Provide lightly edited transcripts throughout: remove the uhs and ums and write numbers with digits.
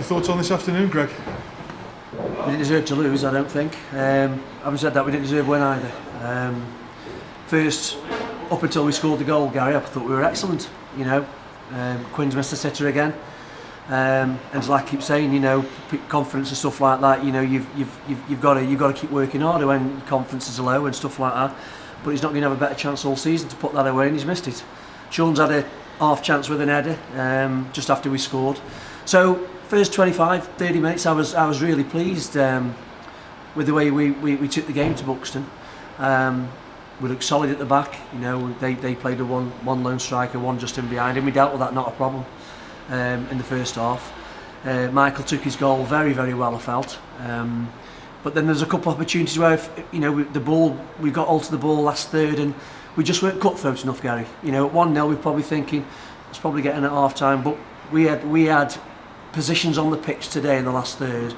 thoughts on this afternoon, Greg? We didn't deserve to lose, I don't think. Having said that, we didn't deserve to win either. First, up until we scored the goal, Gary, I thought we were excellent. Quinn's missed a sitter again. And like I keep saying, confidence and stuff like that. You've got to keep working harder when your confidence is low and stuff like that. But he's not going to have a better chance all season to put that away, and he's missed it. Sean's had a half chance with an header just after we scored. So first 25, 30 minutes, I was really pleased with the way we took the game to Buxton. We looked solid at the back. They played a one lone striker, one just in behind, and we dealt with that, not a problem. In the first half, Michael took his goal very, very well, I felt. But then there's a couple of opportunities where, we got hold of the ball last third, and we just weren't cutthroat enough, Gary. At 1-0, we're probably thinking it's probably getting at half time, but we had positions on the pitch today in the last third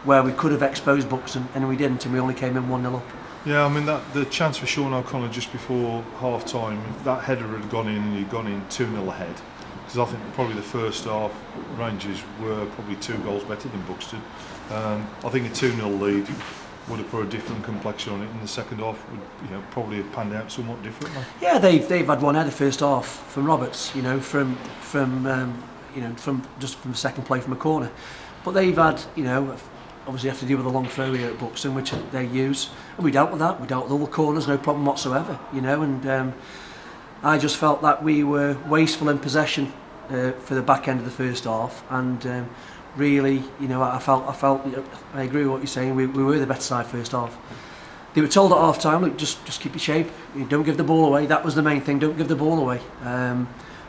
where we could have exposed Buxton, and we didn't, and we only came in 1-0 up. Yeah, I mean the chance for Sean O'Connor just before half time, if that header had gone in and you'd gone in 2-0 ahead, because I think probably the first half Rangers were probably 2 goals better than Buxton. I think a 2-0 lead would have put a different complexion on it, and the second half would probably have panned out somewhat differently. Yeah, they've had one header first half from Roberts, from second play from a corner, but they've had obviously have to deal with a long throw here at Buxton, which they use, and we dealt with that. We dealt with all the corners, no problem whatsoever, and I just felt that we were wasteful in possession for the back end of the first half, and really, I felt I agree with what you're saying. We were the better side first half. They were told at half time, look, just keep your shape. Don't give the ball away. That was the main thing. Don't give the ball away.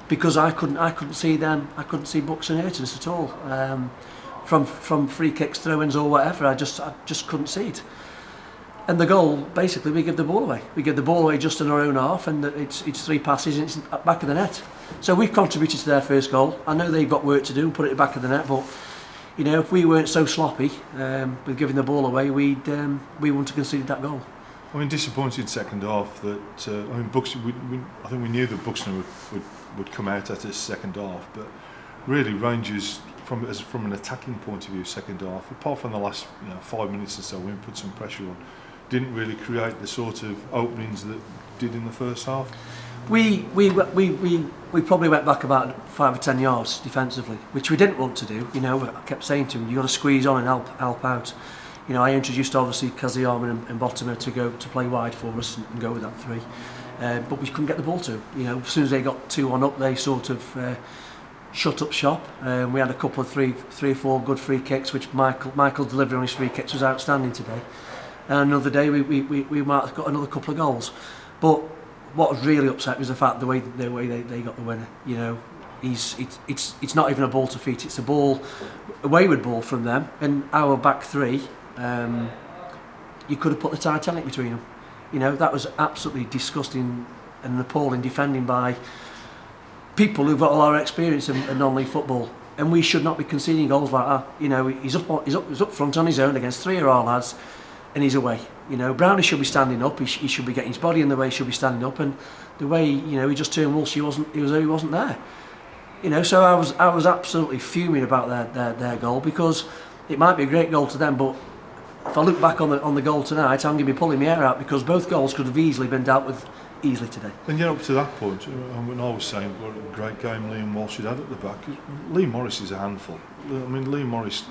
Because I couldn't see them. I couldn't see Buxton hurting us at all. From free kicks, throw-ins or whatever, I just couldn't see it. And the goal, basically, we give the ball away. We give the ball away just in our own half, and it's 3 passes and it's at the back of the net. So we've contributed to their first goal. I know they've got work to do and put it at the back of the net, but if we weren't so sloppy with giving the ball away, we wouldn't have conceded that goal. I mean, disappointed second half that Buxton. I think we knew that Buxton would come out at the second half, but really Rangers, from an attacking point of view, second half, apart from the last 5 minutes or so, we put some pressure on, didn't really create the sort of openings that did in the first half. We probably went back about 5 or 10 yards defensively, which we didn't want to do. I kept saying to him, you got to squeeze on and help out. I introduced obviously Kaziyama and Bottomer to go to play wide for us and go with that 3, but we couldn't get the ball to. As soon as they got 2-1 up, they sort of shut up shop. We had a couple of 3 or 4 good free kicks, which Michael delivery on his free kicks was outstanding today. And another day we might have got another couple of goals. But what was really upset was the fact the way they got the winner. It's not even a ball to feet; it's a wayward ball from them. And our back 3, you could have put the Titanic between them. That was absolutely disgusting and appalling defending by people who've got a lot of experience in non-league football, and we should not be conceding goals like that. He's up front on his own against 3 of our lads, and he's away. Brownie should be standing up. He should be getting his body in the way. He should be standing up, and the way he just turned Walsh, he wasn't there. So I was absolutely fuming about their goal, because it might be a great goal to them, but if I look back on the goal tonight, I'm going to be pulling my hair out, because both goals could have easily been dealt with easily today. And up to that point, when I was saying what a great game Liam Walsh had at the back, Lee Morris is a handful. I mean, Lee Morris,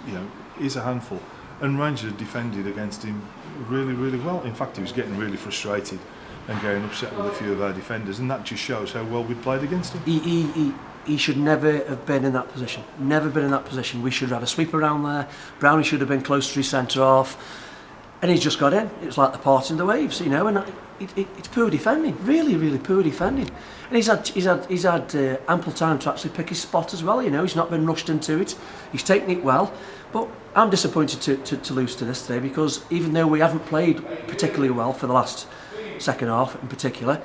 is a handful, and Rangers defended against him really, really well. In fact, he was getting really frustrated and getting upset with a few of our defenders, and that just shows how well we played against him. He should never have been in that position. Never been in that position. We should have had a sweep around there. Brownie should have been close to his centre half. And he's just got in. It was like the parting the waves, and it's poor defending, really, really poor defending. And he's had ample time to actually pick his spot as well. He's not been rushed into it. He's taken it well. But I'm disappointed to lose to this today, because even though we haven't played particularly well for the last second half in particular,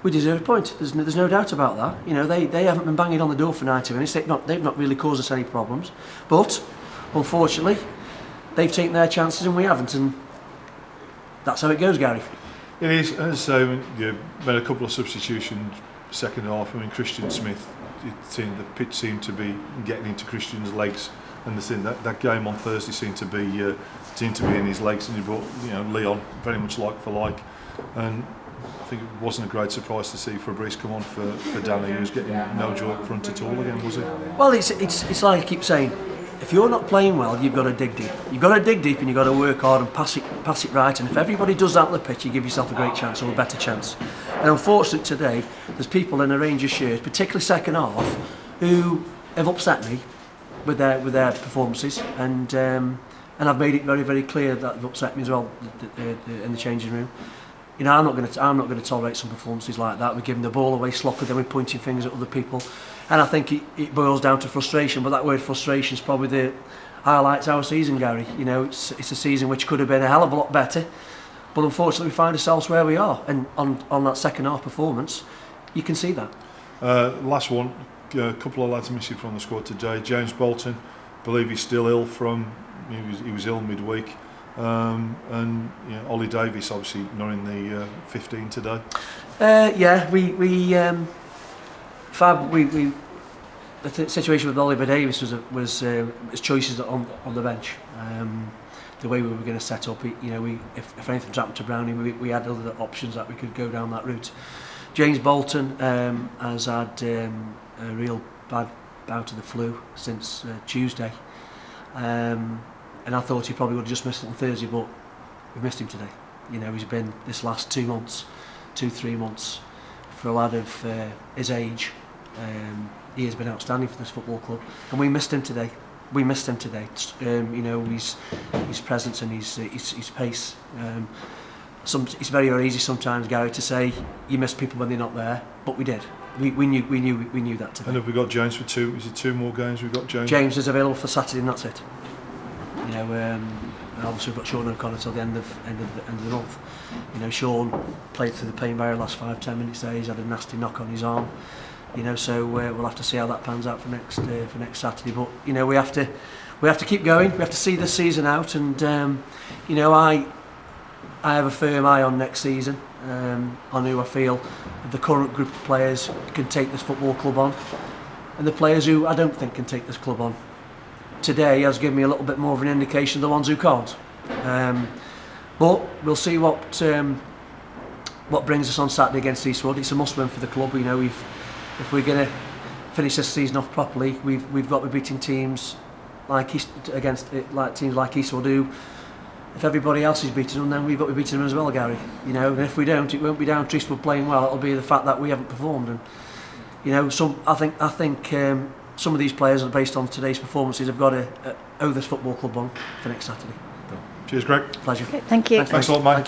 we deserve a point. There's no doubt about that. They haven't been banging on the door for 90 minutes. They've not really caused us any problems. But unfortunately, they've taken their chances and we haven't, and that's how it goes, Gary. It is. As I say, you made a couple of substitutions second half. I mean, Christian Smith, the pitch seemed to be getting into Christian's legs And the thing that game on Thursday seemed to be in his legs, and he brought Leon very much like for like, and I think it wasn't a great surprise to see Fabrice come on for Danny, who was getting no joy up front at all again, was he? Well, it's like I keep saying, if you're not playing well, you've got to dig deep. You've got to dig deep and you've got to work hard and pass it right. And if everybody does that on the pitch, you give yourself a great chance or a better chance. And unfortunately today, there's people in a Rangers shirt, particularly second half, who have upset me with their performances. And I've made it very, very clear that they've upset me as well in the changing room. I'm not going to tolerate some performances like that. We're giving the ball away sloppy, then we're pointing fingers at other people, and I think it boils down to frustration. But that word frustration is probably the highlights our season, Gary. It's a season which could have been a hell of a lot better, but unfortunately we find ourselves where we are. And on that second half performance, you can see that. Last one, a couple of lads missing from the squad today. James Bolton, believe he's still ill he was ill midweek. And Ollie Davies obviously not in the 15 today. The situation with Oliver Davies was his choices on the bench. The way we were going to set up, if anything's happened to Brownie, we had other options that we could go down that route. James Bolton has had a real bad bout of the flu since Tuesday. And I thought he probably would have just missed it on Thursday, but we've missed him today. He's been this last 3 months, for a lad of his age. He has been outstanding for this football club, and we missed him today. His presence and his pace. It's very, very easy sometimes, Gary, to say you miss people when they're not there, but we did. We knew that today. And have we got James for two? Is it 2 more games we've got James? James is available for Saturday, and that's it. And obviously we've got Sean O'Connor till the end of the month. Sean played through the pain barrier the last 5-10 minutes there. He's had a nasty knock on his arm. So we'll have to see how that pans out for next Saturday. But we have to keep going. We have to see this season out, and I have a firm eye on next season. On who I feel the current group of players can take this football club on, and the players who I don't think can take this club on. Today has given me a little bit more of an indication of the ones who can't. But we'll see what brings us on Saturday against Eastwood. It's a must-win for the club. If we're going to finish this season off properly, we've got to be beating teams like teams like Eastwood who, if everybody else is beating them, then we've got to be beating them as well, Gary. And if we don't, it won't be down to Eastwood playing well. It'll be the fact that we haven't performed. And I think some of these players, based on today's performances, have got to owe this football club on for next Saturday. Cheers, Greg. Pleasure. Okay, thank you. Thanks a lot, mate.